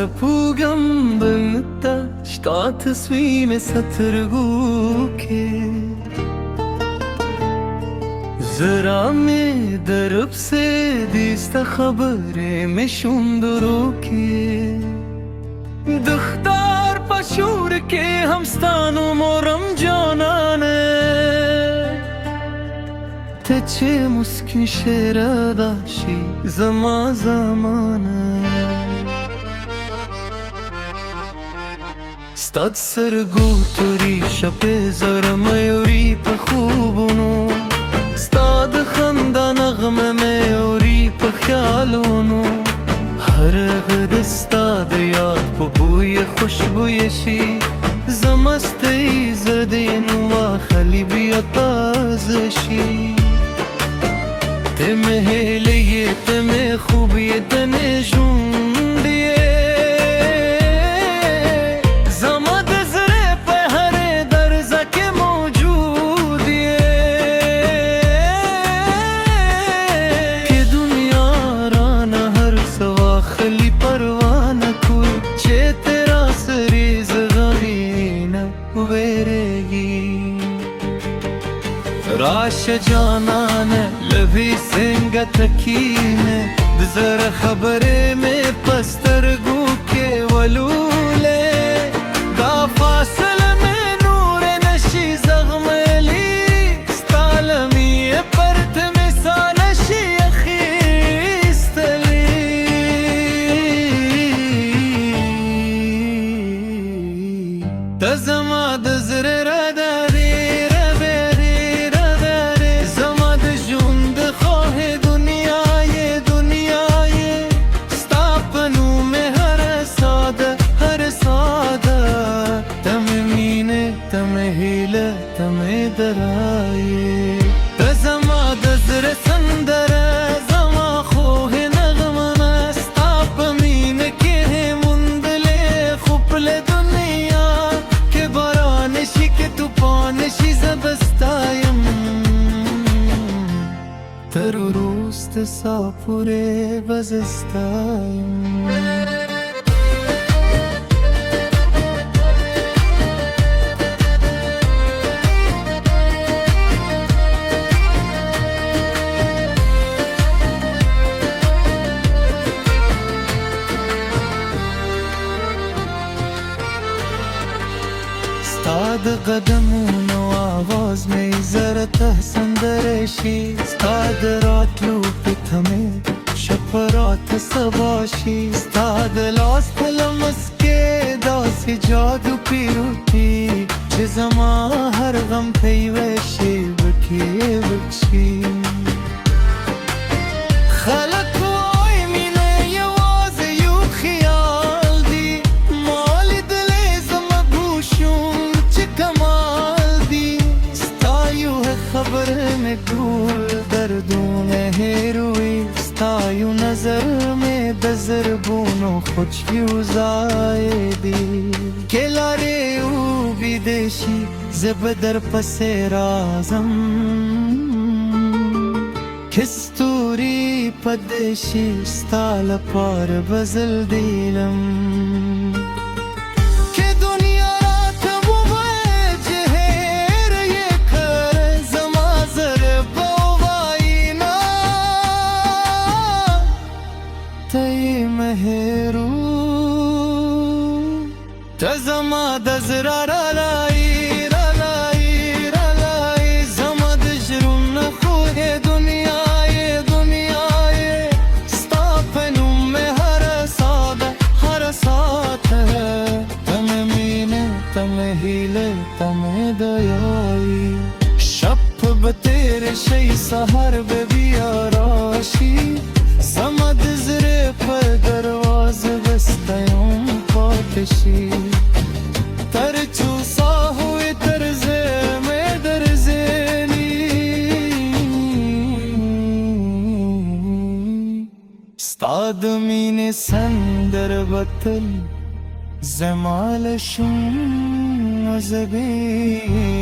سپوگم بلتا شتا تصویم سترگو के जरा में दरब से दिस्ता खबरें में शुंदरों के दुख्तार पशूर के हमस्तानों मोरम जानाने तेचे मुस्किन शेरदाशी जमा जमाना stad सरगू तुरी शपे जरा मयूरी पखूबनो stad खंदा नगमे मयूरी पख्यालोनो हर गद stad याद पबूय खुशबूयशी زمسته زدین و خلی بیاتازشی تم هلیه تم خوبیه تنشوندیه زماد زره په هر درزه کې موجودیه که دنیا رانه هر سوا خلی پروانه کوی چه تیرا سریز راش جانان لبی سنگت کینه بزر خبره میں پسترگو کے ولولے دا فاصل میں نور نشی زغملی ستالمی پرت مثالشی اخیستلی تزما دزر رداری تزما دزر سندر زما خوه نغمنا ستاپ مین که مندله خوبل دنیا که بارانشی که توپانشی زبستایم تر روست ساپوره بزستایم ستاد قدمون و آواز می زرته سندرشی ستاد راتلو پتمه شپرات سباشی ستاد لاست لمسکه داسی جادو پیروتی چه زما هر غم پیوشی بکی بکشی خلق خبر में दूर दर्दों में हेरुई स्तायु नजर में दजरबूनो खुशियों जायदी केलारे उ विदेशी जबदर पसे राजम खिस्तूरी पदेशी स्ताल पार बजल दिलम تزما دزرا رالای رالای رالای زما دجرون خوه دنیای دنیای ستاپنم میں ہر سات ہے تم مینے تم ہیلے تم دیائی شپ بتیرے شی سہر بے بیاراشی زما دزرے پر درواز بستیوں پاتشی ترچو ساهوی ترزه می درزنی ستاد مین سندر بطل زمالشون زبی